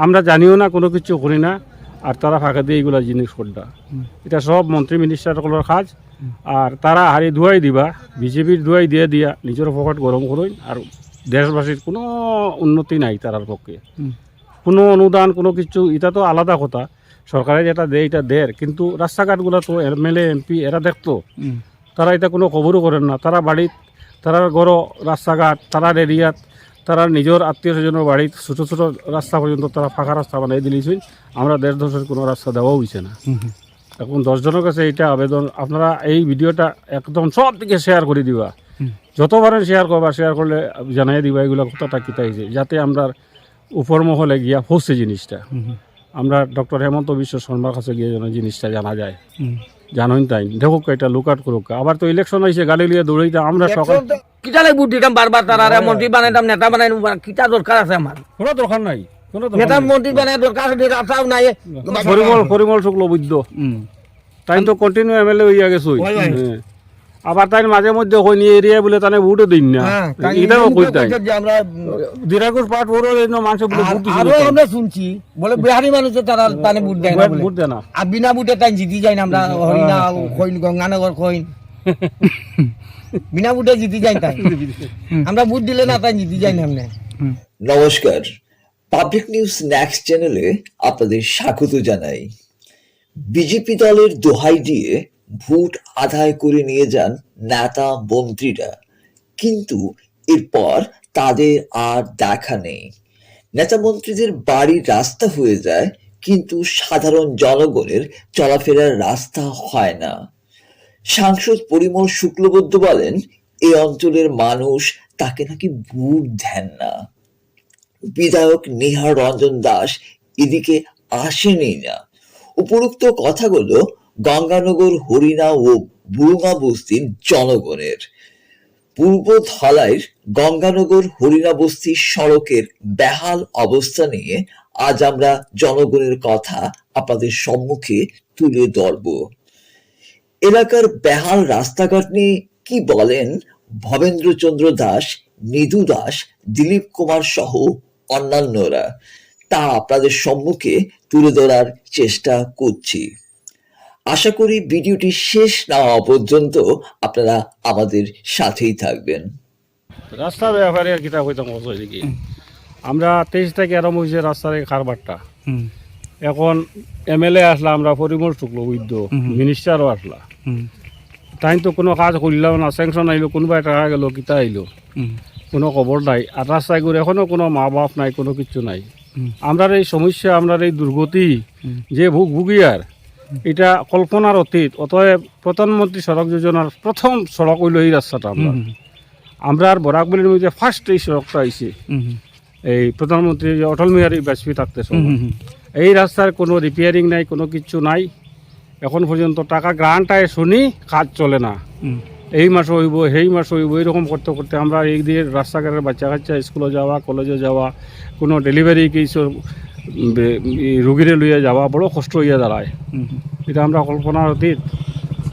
আমরা জানিও না, কোনো কিছু করি না, আর তারা ফাঁকা দিয়ে এইগুলা জিনিস করডা। এটা সব মন্ত্রী মিনিস্টারগুলোর কাজ। আর তারা হারি ধুয়াই দিবা, বিজেপির ধুয়াই দিয়ে দিয়া নিজের পকেট গরম করুন। আর দেশবাসীর কোনো উন্নতি নাই তারার পক্ষে, কোনো অনুদান কোনো কিছু। এটা তো আলাদা কথা, সরকারে যেটা দেয় এটা দেয়, কিন্তু রাস্তাঘাটগুলো তো এমএলএ এমপি এরা দেখতো, তারা এটা কোনো খবরও করেন না। তারা বাড়িত, তারার ঘর রাস্তাঘাট, তারার এরিয়াত, তারা নিজের আত্মীয় স্বজনের বাড়িত ছোটো ছোটো রাস্তা পর্যন্ত তারা ফাঁকা রাস্তা বানাই দিলেছেন। আমরা দেড় দশের কোনো রাস্তা দেওয়াও হয়েছে না। এখন 10 জনের কাছে এইটা আবেদন, আপনারা এই ভিডিওটা একদম সব দিকে শেয়ার করে দিবা। যতবারের শেয়ার করবা, শেয়ার করলে জানাই দিবা এগুলো কথাটা কিতা হয়েছে, যাতে আমরা উপর মহলে গিয়া পৌঁছে জিনিসটা। আমরা ডক্টর হেমন্ত বিশ্ব শর্মার কাছে গিয়ে যেন জিনিসটা জানা যায়। জানোই তাই দেখুক, এটা লুক আউট করুক। আবার তো ইলেকশন হয়েছে, গাড়ি লিয়ে দৌড়াইতে আমরা সকাল কিটা লাগবো দিতাম বারবার, তারা মন্ত্রী বানাইতাম, নেতা বানাই, কিটা দরকার আছে আমার? কোনো দরকার নাই, কোনো নেতা মন্ত্রী বানাই দরকার আছে, রাস্তাও নাই। পরিমল শুক্ল বুদ্ধ তাই তো কন্টিনিউ এমএলএ হইয়া গেছে। আবার তাই মাঝে মধ্যে কই নিয়ে এরিয়া বলে তানে ভোটও দিন না, এটাও কই তাই দিরাগুর পাট বড় মানুষ বলে ভোট দিছে। আরো আমরা শুনছি বলে বিহারি মানুষে তারা তানে ভোট দেয় না, ভোট দেয় না। আর বিনা ভোটে তাই জিতি যায় না। আমরা হরিণা কইন, গঙ্গানগর কইন, বিনা ভোটে জিতি যাই তাই। আমরা ভোট দিলে না তাই জিতি যাই না। আমরা নমস্কার, পাবলিক নিউজ নেক্সট চ্যানেলে আপনাদের স্বাগত জানাই। বিজেপি দলের দোহাই দিয়ে ভোট আদায় করে নিয়ে যান নেতা মন্ত্রীরা, কিন্তু এরপর তাদের আর দেখা নেই। নেতা মন্ত্রীদের বাড়ির রাস্তা হয়ে যায়, কিন্তু সাধারণ জনগণের চলাফেরার রাস্তা হয় না। সাংসদ পরিমল শুক্লবৈদ্য বলেন, এই অঞ্চলের মানুষ তাকে নাকি ভোট দেন না। বিধায়ক নিহার রঞ্জন দাস এদিকে আসেনি না। উপরোক্ত কথাগুলো গঙ্গানগর, হরিণা ও বুরুঙ্গা বস্তির জনগণের। পূর্ব ধলাইয়ের গঙ্গানগর হরিণা বস্তির সড়কের বেহাল অবস্থা নিয়ে আজ আমরা জনগণের কথা আপনাদের সম্মুখে তুলে ধরব। এলাকার বেহাল রাস্তাঘাট নিয়ে কি বলেন ভবেন্দ্রচন্দ্র দাস, নিধু দাস, দিলীপ কুমার সহ অন্যান্যরা, তা আপনাদের সম্মুখে তুলে ধরার চেষ্টা করছি। আশা করি ভিডিওটি শেষ না হওয়া পর্যন্ত আপনারা আমাদের সাথেই থাকবেন। রাস্তা ব্যাপারে আর কিতা কইতাম কি, আমরা 23 থেকে আরম্ভ হয়েছে রাস্তার এই কারবারটা। এখন এমএলএ আসলা, আমরা পরিমল শুক্লবৈদ্য, মিনিস্টারও আসলা, তাই তো কোনো কাজ করলাম না। স্যাংশন আইলো, কোনোবাই টাকা গেল, কিতা আইলো, কোনো খবর নাই। আর রাস্তায় ঘুরে এখনো কোনো মা বাপ নাই, কোনো কিছু নাই। আমরা এই সমস্যা, আমরা এই দুর্গতি যে ভুগিয়ার, এটা কল্পনার অতীত। অতএব প্রধানমন্ত্রী সড়ক যোজনার প্রথম সড়ক হইল এই রাস্তাটা। আমরা আর বরাকবলির মধ্যে ফার্স্ট এই সড়কটা আইছে এই প্রধানমন্ত্রী অটল বিহারী বাজপেয়ী থাকতে সময়। এই রাস্তার কোনো রিপেয়ারিং নাই, কোনো কিছু নাই। এখন পর্যন্ত টাকা গ্রান্টায় শুনি কাজ চলে না। এই মাসে হইব, সেই মাসে হইব, এইরকম করতে করতে আমরা এই দিয়ে রাস্তাঘাটের বাচ্চা কাচ্চা স্কুলে যাওয়া, কলেজে যাওয়া, কোনো ডেলিভারি কিছু রুগীরে লইয়া যাওয়া বড় কষ্ট হইয়া দাঁড়ায়। এটা আমরা কল্পনার অতীত।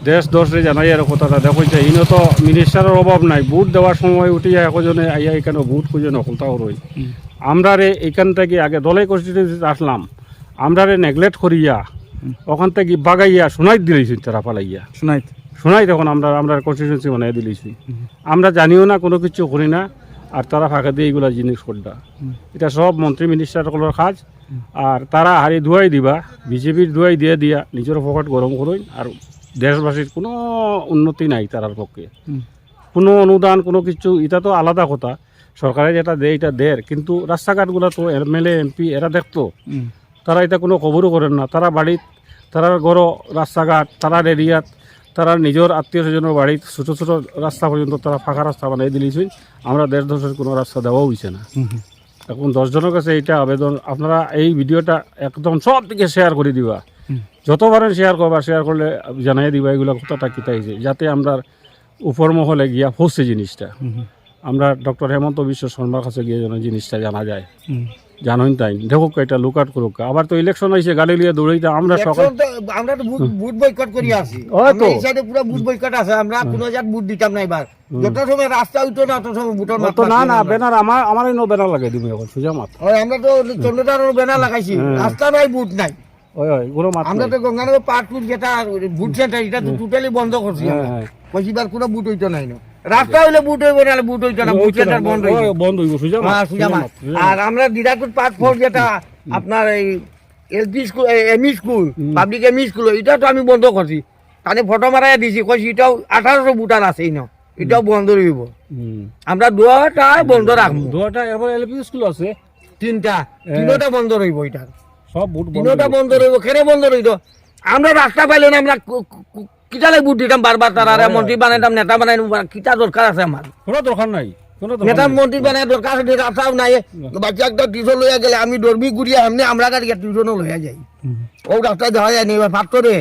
দেশ দশরে জানাই আর কথাটা দেখো যে ইনো তো মিনিস্টারের অভাব নাই। ভোট দেওয়ার সময় উঠিয়া একজনে আইয়া এখানে ভোট খুঁজে নকলতাও রই। আমরা রে এখান থেকে আগে দলাই কনস্টিটিউন্সিতে আসলাম, আমরা রে নেগলেক্ট করিয়া ওখান থেকে বাগাইয়া শোনাই দিলেছি, তারা পালাইয়া শোনাই তখন আমরা কনস্টিটিউন্সি বানাই দিলেছি। আমরা জানিও না, কোনো কিছু করি না, আর তারা ফাঁকা দিয়ে এইগুলা জিনিস করডা। এটা সব মন্ত্রী মিনিস্টারগুলোর কাজ। আর তারা হারি ধুয়াই দিবা, বিজেপির ধুয়াই দিয়ে দিয়া নিজের পকেট গরম করুন। আর দেশবাসীর কোনো উন্নতি নাই তারার পক্ষে, কোনো অনুদান কোনো কিছু। এটা তো আলাদা কথা, সরকারে যেটা দেয় এটা দেয়, কিন্তু রাস্তাঘাটগুলো তো এমএলএ এমপি এরা দেখতো, তারা এটা কোনো খবরও করেন না। তারা বাড়িত, তারার ঘর রাস্তাঘাট, তারার এরিয়াত, তারা নিজের আত্মীয় স্বজনের বাড়িত ছোটো ছোটো রাস্তা পর্যন্ত তারা ফাঁকা রাস্তা বানাই দিলেছেন। আমরা দেড় দশের কোনো রাস্তা দেওয়াও হয়েছে না। এখন 10 জনের কাছে এইটা আবেদন, আপনারা এই ভিডিওটা একদম সব দিকে শেয়ার করে দিবা। যতবারের শেয়ার করবা, শেয়ার করলে জানাই দিবা এগুলো কথাটা কিতা হয়েছে, যাতে আমরা উপর মহলে গিয়া পৌঁছে জিনিসটা। আমরা ডক্টর হেমন্ত বিশ্ব শর্মার কাছে গিয়ে যেন জিনিসটা জানা যায়, জানোই তাই দেখুক এটা লুকাট করুক। আবার তো ইলেকশন হয়েছে, গাড়ি লিয়ে দৌড়াইতে আমরা সকাল আমরা তো বুট বয়কট করি আছি, ওই তো। এই সাইডে পুরো বুট বয়কট আছে, আমরা কোনো জাত বুট দিতাম না এবার। যত সময় রাস্তা হইতো না তত সময় বুটের তো না না ব্যানার আমার নো ব্যানার লাগাই দিবি এখন সোজা মাত। ওই আমরা তো চন্দ্রদার ব্যানার লাগাইছি, রাস্তা নাই বুট নাই। ওই পুরো মাত আমরা তো গঙ্গানগর পার্টপুর যেটা বুট সেন্টার এটা তো টোটালি বন্ধ করছি। হ্যাঁ। কইবার কোনো বুট হইতো নাই না, রাস্তা হইলে বুট হইব না, বুট হইতো না, বুট সেন্টার বন্ধ হইব। বন্ধ হইব সোজা মাত। হ্যাঁ, সোজা মাঠ। আর আমরা দিদারপুর পার্ট ফোর যেটা আপনার এই LP school, ME school, public ME school, এটা তো আমি বন্ধ করছি। তাহলে ফটো মারাই দিছি, কইছি এটাও 1800 বুটার আছে না, এটাও বন্ধ রইব। আমরা দুটা বন্ধ রাখবো, দুটা এরপর এলপি স্কুল আছে তিনটা বন্ধ রইব, এটা সব বুট তিনটা বন্ধ রইব। কেন বন্ধ রইব? আমরা রাস্তা পাইলে না, আমরা কিতালে বুট দিতাম বারবার, তারা মন্ত্রী বানাইতাম, নেতা বানাই, কিতা দরকার আছে আমার? কোনো দরকার নাই, কোনো দরকার নেতা নাই। মন্ত্রী বানায় দরকার আছে, রাস্তাও নাই। বাচ্চা একটা টিউশন লইয়া গেলে আমি দর্বি ঘুরিয়া এমনি আমরা গাড়ি টিউশনও লইয়া যাই, ও রাস্তায় যাওয়া যায় না। এবার ভাবতরে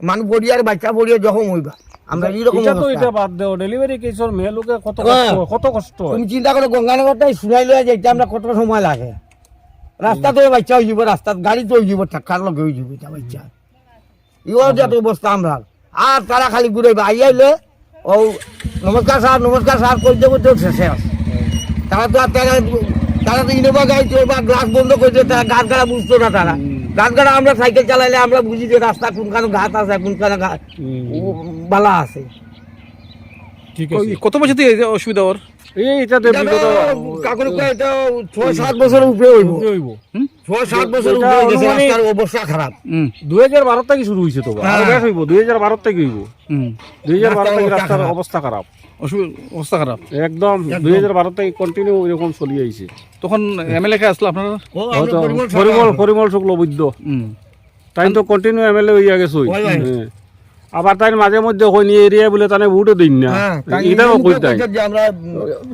মানুষ পড়িয়ে আর বাচ্চা পড়িয়ে যখন হইবা আমরা এইরকম এটা তো অবস্থা। এটা বাদ দেও, ডেলিভারি কেসর মেয়ে লোকে কত হ্যাঁ। কষ্ট, কত কষ্ট হয়। তুমি চিন্তা করো গঙ্গানগরটাই শুনাই লইয়া যাইতে আমরা কত সময় লাগে। রাস্তা তো বাচ্চা হয়ে যাব, রাস্তার গাড়ি তো হয়ে যাব, ঠাক্কার লগে হয়ে যাব এটা বাচ্চা। ইও যত অবস্থা আমরা, আর তারা খালি ঘুরে আইলে ও নমস্কার স্যার কই দেবো তো শেষে আছে। তারা তো আর তারা তো ইনোভা গাড়ি বা গ্লাস বন্ধ করছে, তারা গাছ গাড়া বুঝতো না। তারা গাছ গাড়া, আমরা সাইকেল চালাইলে আমরা বুঝি যে রাস্তা কোনখানে ঘাট আছে, কোনখানে বালা আছে। ঠিক আছে, কত বছর থেকে এই যে অসুবিধা ওর? এইটা তো বিগত কাকুর এটা 6-7 বছর উপরে হইব, হইব 6-7 বছর উপরে হয়ে গেছে, রাস্তার অবস্থা খারাপ। 2012 থেকে শুরু হয়েছে তো, হ্যাঁ। আর বেশ হইব 2012 থেকে হইব। 2012 থেকে রাস্তার অবস্থা খারাপ, অবস্থা খারাপ। একদম 2012 থেকে কন্টিনিউ এরকম চলি আইছে। তখন এমএলএ কে আসলো আপনারা? হয়তো পরিমল শুক্ল বৈদ্য তাই তো কন্টিনিউ এমএলএ হইয়া গেছে। ওই ভাই। আবার তাই মাঝে মধ্যে কই নি এরিয়া বলে তানে ভোটও দিন না, হ্যাঁ, তাই এটাও কই তাই যে আমরা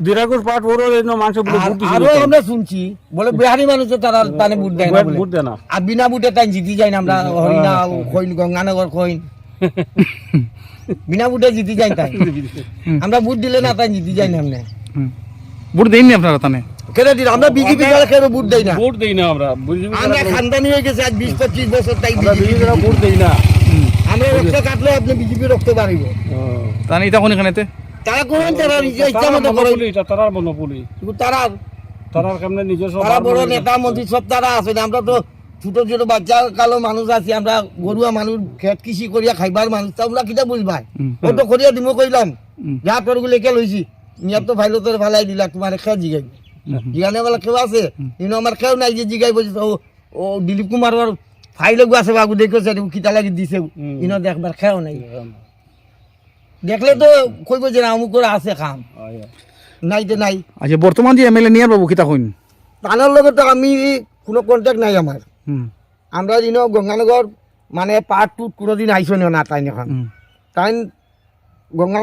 দিরাকুর পাট বড় এনো মানুষ বলে ভোট দিছিল, আরো আমরা শুনছি বলে বিহারি মানুষ তারা তানে বুট দেয় না বলে। ভোট দেয় না। আর বিনা বুটে তাই জিতি যায় না, আমরা হরিণা কইন গঙ্গানগর কইন বিনা বুটে জিতি যাই তাই, আমরা বুট দিলে না তাই জিতি যাই না। আমরা ভোট দেননি আপনারা তানে? কেন দিন আমরা বিজেপি ছাড়া কেন বুট দেই না? ভোট দেই না আমরা, বুঝবি আমরা খানদানি হয়ে গেছে আজ 20-25 বছর তাই আমরা বিজেপি ভোট দেই না। আমরা রক্ত কাটলে আপনি বিজেপি রক্ত বাড়িব। তানে এটা কোন এখানেতে? তারা করেন, তারা নিজের ইচ্ছা মতো করেন, এটা তারার মনোপলি, কিন্তু তারা কেমনে নিজস্ব তারা বড় নেতা মন্ত্রী সব তারা আছে না। আমরা তো ছোট ছোট বাচ্চা কালো মানুষ আছি, আমরা গরুয়া মানুষ, খেত কৃষি করিয়া খাইবার মানুষ, তা ওগুলা কিটা বুঝবাই? ও তো করিয়া দিব কইলাম যা তোর গুলো কে লইছি, নিয়ার তো ভাইলো তোর ভালাই দিলা, তোমার খেয়ে জিগাইব, জিগানে বেলা কেউ আছে ইনো আমার কেউ নাই যে জিগাই বলছি। ও দিলীপ কুমার ওর ফাইলে আছে বাবু দেখেছে কিতা লাগি দিছে, ইনো দেখবার খেও নাই, দেখলে তো কইব যে না অমুক করে আছে খাম, নাই তো নাই। আচ্ছা, বর্তমান যে এমএলএ নিয়ার বাবু কিতা কইন? তানার লগে তো আমি কোনো কন্ট্যাক্ট নাই আমার। আমরা দিনও গঙ্গানগর মানে পার্ট 2 কোনোদিন আইসো না তাই এখন। তাই গঙ্গা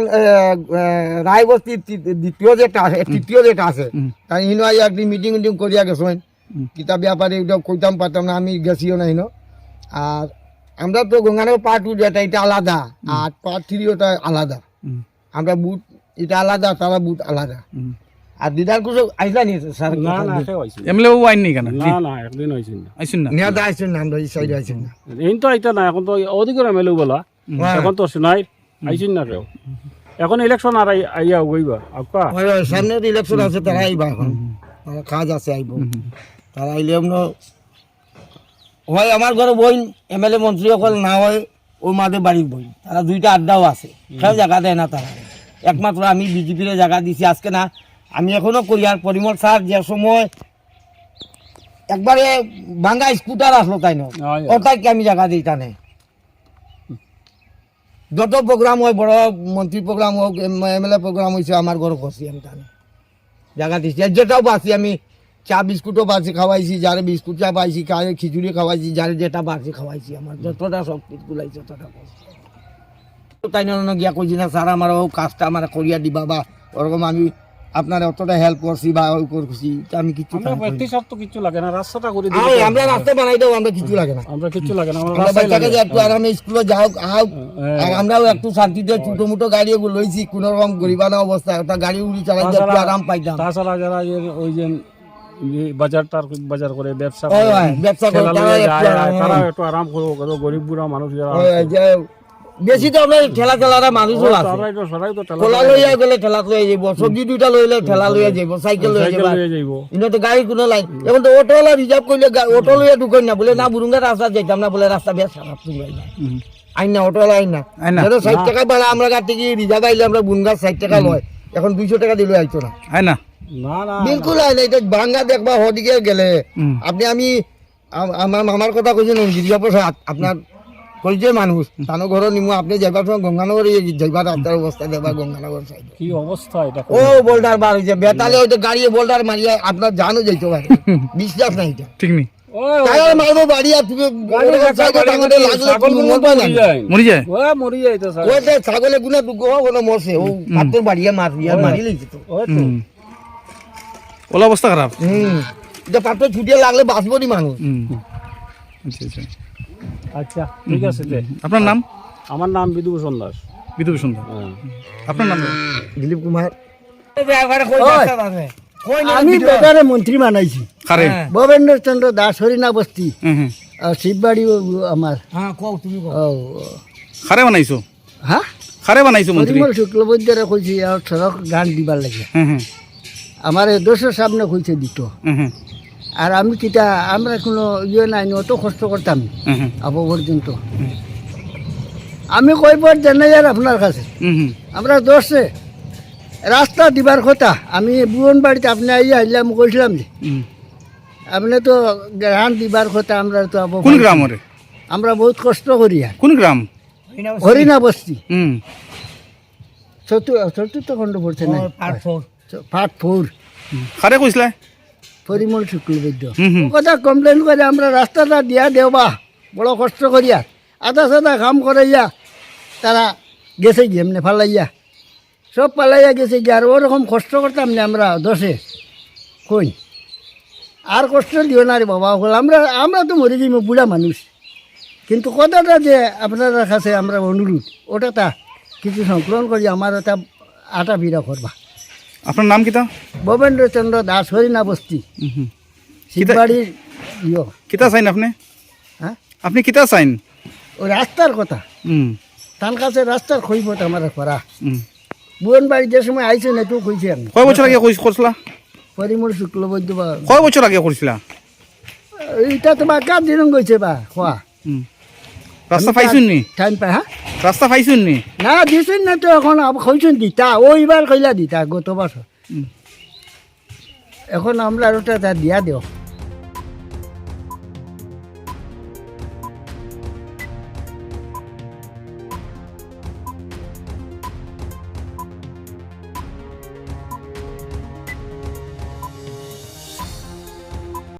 রায়বস্তির দ্বিতীয় যেটা আছে, তৃতীয় যেটা আছে, তাই হিনো আই একদিন মিটিং উটিং করিয়া গেছেন, কিতাব ব্যাপারে ওটা কইতাম পারতাম না, আমি গেছিও না হিনো। আর আমরা তো গঙ্গানগর পার্ট 2 যেটা এটা আলাদা, আর পার্ট 3 ওটা আলাদা। আমরা বুট এটা আলাদা, তারা বুট আলাদা। আর দিদার কুসো আইসলা নি স্যার? না না কেউ আইছে না। এমএলএ বাবু আইননি কেন? না না একদিন আইছেন না, আইসুন না? নিয়াদা আইসেন না, আমরা এই সাইডে আইসেন না। এই তো আইতা না, এখন তো অধিকার এমএলএ বলা, এখন তো শুনাই আইছেন না কেউ। এখন ইলেকশন আর আইয়া গইবা আপকা ওই সামনে ইলেকশন আছে, তারা আইবা এখন, তারা কাজ আছে আইব, তারা আইলে আমরা হয় আমার ঘরে বই এমএলএ মন্ত্রী সকল না হয় ওই মাঝে বাড়ির বই, তারা দুইটা আড্ডাও আছে, কেউ জায়গা দেয় না তারা। একমাত্র আমি বিজেপির জায়গা দিছি আজকে না, আমি এখনো করি। আর পরিমল স্যার যে সময় একবারে ভাঙ্গা স্কুটার আসলো তাই না, ওটাকে আমি জায়গা দিই টানে। যত প্রোগ্রাম হয়, বড় মন্ত্রী প্রোগ্রাম হোক, এমএলএ প্রোগ্রাম হয়েছে, আমার ঘরে করছি আমি টানে জায়গা দিচ্ছি। যেটাও পাচ্ছি আমি, চা বিস্কুটও পাচ্ছি খাওয়াইছি, যারে বিস্কুট চা পাইছি, কারে খিচুড়ি খাওয়াইছি, যারে যেটা পাচ্ছি খাওয়াইছি, আমার যতটা সব কিছু লাইছে ততটা করছি। তাই না গিয়া কইছি না স্যার আমার ও কাজটা আমার করিয়া দিবা, বা ওরকম আমি আপনার অতটা হেল্প করছি বা ওই করছি তা আমি কিছু আমরা ব্যক্তি স্বার্থ কিছু লাগে না, রাস্তাটা করে দিই আমরা রাস্তা বানাই দেবো, আমরা কিছু লাগে না। আমরা কিছু লাগে না, আমরা আমরা রাস্তায় বাচ্চাকে লাগে। যে একটু আরামে স্কুলে যাও আও, আর আমরাও একটু শান্তিতে ছোট মোটো গাড়ি এগুলো লইছি, কোনো রকম গরিবানা অবস্থা একটা গাড়ি উড়ি চালাই একটু আরাম পাইতাম। তাছাড়া যারা ওই যে বাজার করে ব্যবসা ওই ব্যবসা করে ঠেলা তারা লইয়া একটু যায়, আরাম- তারা একটু আরাম করবো, গরিব বুড়া মানুষ যারা ওই যে বেশি তো আমরা ঠেলা ঠেলারা মানুষও আছে, তারাই তো সবাই তো ঠেলা খোলা লইয়া গেলে ঠেলা লইয়া যাবো, সবজি দুইটা লইলে ঠেলা লইয়া যাবো, সাইকেল লইয়া সাইকেল যাবো। লইয়া যাইব। ইনো তো গাড়ি কোনো লাইন, এখন তো অটোওয়ালা রিজার্ভ করলে অটো লইয়া ঢুকেন না, বলে না বুরুঙ্গা রাস্তা যাইতাম না, বলে রাস্তা বেশ খারাপ তুমি আইন না, অটোওয়ালা আইন না, আইন না। 60 টাকা ভাড়া আমরা গাড়ি থেকে রিজার্ভ আইলে আমরা বুরুঙ্গা 60 টাকা লয়, এখন 200 টাকা দিলে আইতো না, হয় না না না বিলকুল আইন। এটা ভাঙ্গা দেখবা হদিকে গেলে আপনি আমি আমার মামার কথা কইছেন গিরিজা প্রসাদ, আপনার পরিচয় মানুষ, তানো ঘর নিমু, আপনি যাইবার সময় গঙ্গানগর যাইবার রাস্তার অবস্থা দেখবা, গঙ্গানগর সাইড কি অবস্থা এটা, ও বোল্ডার বার হয়েছে, বেতালে হয়তো গাড়ি বোল্ডার মারিয়া আপনার জানো যাইতে পারে, বিশ্বাস নাই এটা। ঠিক নেই টায়ার মারবো বাড়ি আর তুমি মরি যায় মরি যায় তো স্যার। ওইটা ছাগলে গুনা দুগো কোনো মরছে, ও পাত্তর বাড়িয়া মারি লইছে তো। ওই তো। ওলা অবস্থা খারাপ এটা পাত্তর ছুটিয়ে লাগলে বাঁচবনি মানুষ। আচ্ছা আচ্ছা আচ্ছা ঠিক আছে যে। আপনার নাম? আমার নাম বিধুভূষণ দাস। বিধুভূষণ দাস। আপনার নাম? দিলীপ কুমার। আমি বেকারে মন্ত্রী বানাইছি, খারে ভবেন্দ্র চন্দ্র দাস হরিণা বস্তি, হ্যাঁ হ্যাঁ শিববাড়ি আমার। হ্যাঁ কও তুমি কও। ও, খারে বানাইছো? হ্যাঁ, খারে বানাইছো মন্ত্রী? পরিমল শুক্লবৈদ্যরে কইছি আর সড়ক গান দিবার লাগে, হ্যাঁ হ্যাঁ আমার দোষের সামনে কইছে দিত। হ্যাঁ হ্যাঁ আর আমি কিটা আমরা কোনো ইয়ে নাই, অত কষ্ট করতাম হ্যাঁ হ্যাঁ আবু পর্যন্ত। আমি কইবার জানাই আর আপনার কাছে হুম আমরা দোষে রাস্তা দিবার কথা, আমি বুয়ন বাড়িতে আপনি আইয়া আইলাম কইছিলাম যে হুম আপনি তো গান দিবার কথা, আমরা তো আবু কোন গ্রাম ওরে? আমরা বহুত কষ্ট করি আর কোন গ্রাম? হরিণা বস্তি হুম চতুর্থ খণ্ড পড়ছে না, পার্ট 4, খারে কইসলা? পরিমল শুক্লবৈদ্য। হুম হুম ও কথা কমপ্লেন করে আমরা রাস্তাটা দিয়া দেওবা, বড় কষ্ট করিয়া আধা সাদা কাম করাইয়া তারা গেছে গিয়ে এমনি ফালাইয়া সব পালাইয়া গেছে গিয়ে, আর ওরকম কষ্ট করতাম না আমরা দোষে কই আর কষ্ট দিও না রে বাবা, হল আমরা তো মরে যাই, বুড়া মানুষ। কিন্তু কথাটা যে আপনার কাছে আমরা অনুরোধ, ওটা তা কিছু সংকলন করি আমার ওটা আটা বিড়া করবা। আপনার নাম কিতা? ভবেন্দ্র চন্দ্র দাস হরিণা বস্তি, হুম শিববাড়ির ইয়। কিতা চাইন আপনি? হ্যাঁ, আপনি কিতা চাইন? ওই রাস্তার কথা, হুম তার কাছে রাস্তার খইফত আমার করা। হুম বুয়ন বাড়ি যে সময় আইছে না তো কইছে আমি কয় বছর আগে করছিলা? পরিমল শুক্লবৈদ্য বা কয় বছর আগে করছিলা? এইটা তো বা কার দিন গেছে বা খোয়া হুম রাস্তা পাইছুন নি? টাইম পাই। হ্যাঁ, রাস্তা পাইছুন নি? না দিছেন না তো, এখন কইছেন দিতা, ওইবার কইলা দিতা গত বছর। এখন আমরা ওটা দিয়া দিও।